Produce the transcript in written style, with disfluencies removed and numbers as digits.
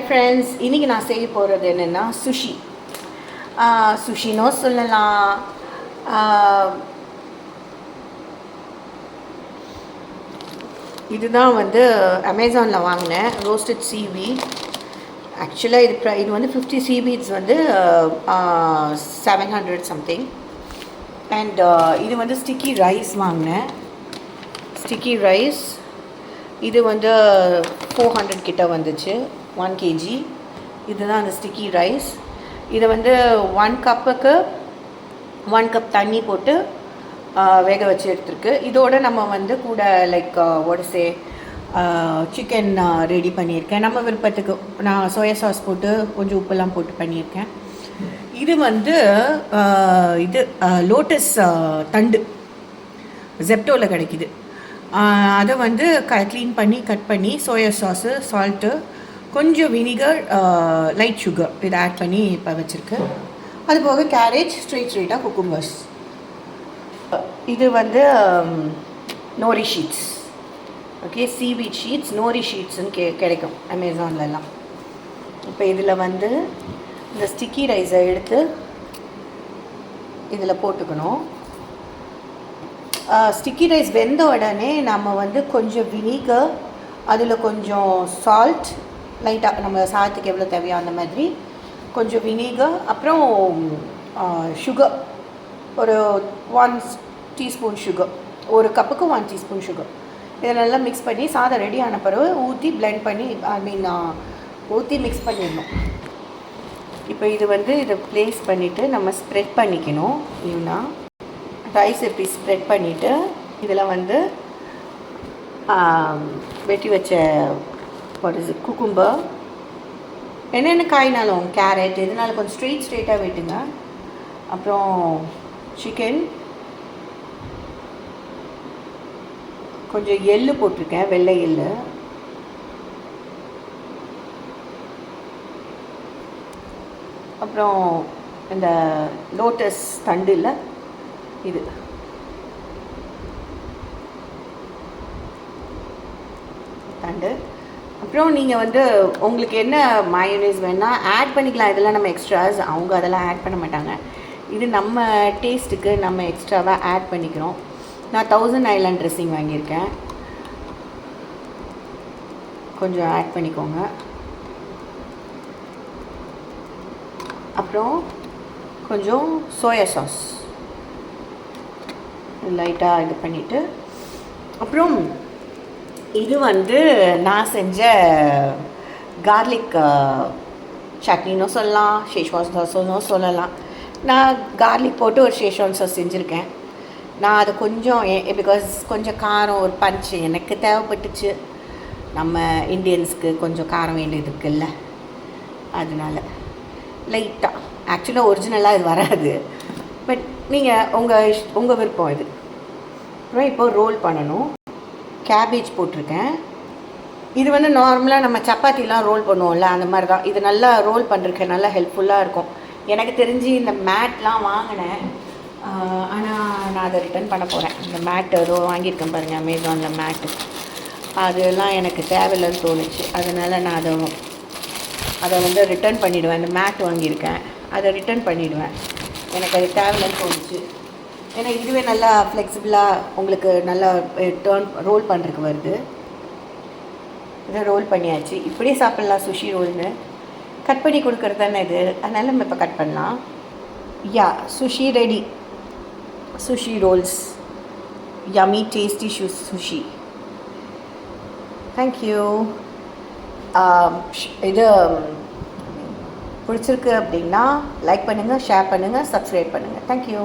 Friends, இன்றைக்கி நான் செய்ய போகிறது என்னென்னா சுஷி. சுஷினோ சொல்லலாம். இதுதான் வந்து அமேசானில் வாங்கினேன், ரோஸ்டட் சீவீட். ஆக்சுவலாக இது வந்து 50 சீவீட்ஸ் வந்து 700 சம்திங். அண்ட் இது வந்து ஸ்டிக்கி ரைஸ் வாங்கினேன். ஸ்டிக்கி ரைஸ் இது வந்து 400 கிட்ட வந்துச்சு, 1 kg. இதுதான் அந்த ஸ்டிக்கி ரைஸ். இதை வந்து 1 கப்புக்கு 1 கப் தண்ணி போட்டு வேக வச்சு எடுத்துருக்கு. இதோடு நம்ம வந்து கூட லைக் ஒடசே சிக்கன் ரெடி பண்ணியிருக்கேன். நம்ம விருப்பத்துக்கு நான் சோயா சாஸ் போட்டு கொஞ்சம் உப்பெல்லாம் போட்டு பண்ணியிருக்கேன். இது வந்து இது லோட்டஸ் தண்டு ஜெப்டோவில் கிடைக்கிது. அதை வந்து க்ளீன் பண்ணி கட் பண்ணி சோயா சாஸு, சால்ட்டு, கொஞ்சம் வினிகர், லைட் சுகர் இதை ஆட் பண்ணி இப்போ வச்சுருக்கு. அது போக கேரேஜ், ஸ்ட்ரெயிட்டாக குக்கும்பர்ஸ். இது வந்து nori sheets. Okay, seaweed sheets, nori ஷீட்ஸ்ன்னு கிடைக்கும் அமேசான்லலாம். இப்போ இதில் வந்து இந்த ஸ்டிக்கி ரைஸை எடுத்து இதில் போட்டுக்கணும். ஸ்டிக்கி ரைஸ் வெந்த உடனே நம்ம வந்து கொஞ்சம் வினிகர், அதில் கொஞ்சம் சால்ட், லைட்டாக நம்ம சாதத்துக்கு எவ்வளோ தேவையோ அந்த மாதிரி கொஞ்சம் வினிகர், அப்புறம் சுகர், ஒரு 1 டீஸ்பூன் சுகர், ஒரு கப்புக்கு 1 டீஸ்பூன் சுகர். இதை நல்லா மிக்ஸ் பண்ணி சாதம் ரெடி ஆன பிறகு ஊற்றி பிளெண்ட் பண்ணி ஊற்றி மிக்ஸ் பண்ணிடணும். இப்போ இது வந்து இதை ப்ளேஸ் பண்ணிவிட்டு நம்ம ஸ்ப்ரெட் பண்ணிக்கணும். இவனா ரைஸ் இப்படி ஸ்ப்ரெட் பண்ணிவிட்டு இதில் வந்து வெட்டி வச்ச குக்கும்பர், என்னென்ன காய்னாலும் கேரட், இதனால் கொஞ்சம் ஸ்ட்ரெயிட்டாக வெட்டுங்க. அப்புறம் சிக்கன், கொஞ்சம் எள்ளு போட்டிருக்கேன், வெள்ளை எள்ளு, அப்புறம் இந்த லோட்டஸ் தண்டு இல்லை இது, தண்டு. அப்புறம் நீங்கள் வந்து உங்களுக்கு என்ன மயோனைஸ் வேணால் ஆட் பண்ணிக்கலாம். இதெல்லாம் நம்ம எக்ஸ்ட்ராஸ், அவங்க அதெல்லாம் ஆட் பண்ண மாட்டாங்க. இது நம்ம டேஸ்ட்டுக்கு நம்ம எக்ஸ்ட்ராவாக ஆட் பண்ணிக்கிறோம். நான் 1000 ஐலாண்ட் ட்ரெஸ்ஸிங் வாங்கியிருக்கேன், கொஞ்சம் ஆட் பண்ணிக்கோங்க. அப்புறம் கொஞ்சம் சோயா சாஸ் லைட்டாக இது பண்ணிவிட்டு, அப்புறம் இது வந்து நான் செஞ்ச கார்லிக் சட்னின்னு சொல்லலாம், ஷேஷ்வான் சாஸுன்னு சொல்லலாம். நான் கார்லிக் போட்டு ஒரு ஷேஷ்வான் சாஸ் செஞ்சுருக்கேன். நான் அது கொஞ்சம் பிகாஸ் கொஞ்சம் காரம், ஒரு பஞ்சு எனக்கு தேவைப்பட்டுச்சு. நம்ம இந்தியன்ஸ்க்கு கொஞ்சம் காரம் வேண்டியது இருக்குல்ல, அதனால லைட்டாக. ஆக்சுவலாக ஒரிஜினலாக இது வராது, பட் நீங்கள் உங்கள் விருப்பம் இது. அப்புறம் இப்போ ரோல் பண்ணணும். கேபேஜ் போட்டிருக்கேன். இது வந்து நார்மலாக நம்ம சப்பாத்திலாம் ரோல் பண்ணுவோம்ல, அந்த மாதிரி தான். இது நல்லா ரோல் பண்ணுறதுக்கு நல்லா ஹெல்ப்ஃபுல்லாக இருக்கும். எனக்கு தெரிஞ்சு இந்த மேட்லாம் வாங்கினேன், ஆனால் நான் அதை ரிட்டர்ன் பண்ண போகிறேன். இந்த மேட்டு ஏதோ வாங்கியிருக்கேன் பாருங்கள் அமேசானில் மேட்டு, அதெல்லாம் எனக்கு தேவையில்லைன்னு தோணுச்சு. அதனால் நான் அதை வந்து ரிட்டர்ன் பண்ணிவிடுவேன். இந்த மேட் வாங்கியிருக்கேன், அதை ரிட்டர்ன் பண்ணிவிடுவேன். எனக்கு அது தேவையில்லைன்னு தோணுச்சு. ஏன்னா இதுவே நல்லா ஃப்ளெக்சிபிளாக உங்களுக்கு நல்லா ரோல் பண்ணுறதுக்கு வருது. இதை ரோல் பண்ணியாச்சு. இப்படியே சாப்பிட்லாம் சுஷி ரோல்னு. கட் பண்ணி கொடுக்குறது தானே இது, அதனால் நம்ம இப்போ கட் பண்ணலாம். Yeah, sushi ready. Sushi rolls, yummy tasty sushi. Thank you. இது பிடிச்சிருக்கு அப்படின்னா லைக் பண்ணுங்கள், ஷேர் பண்ணுங்கள், சப்ஸ்கிரைப் பண்ணுங்கள். தேங்க்யூ.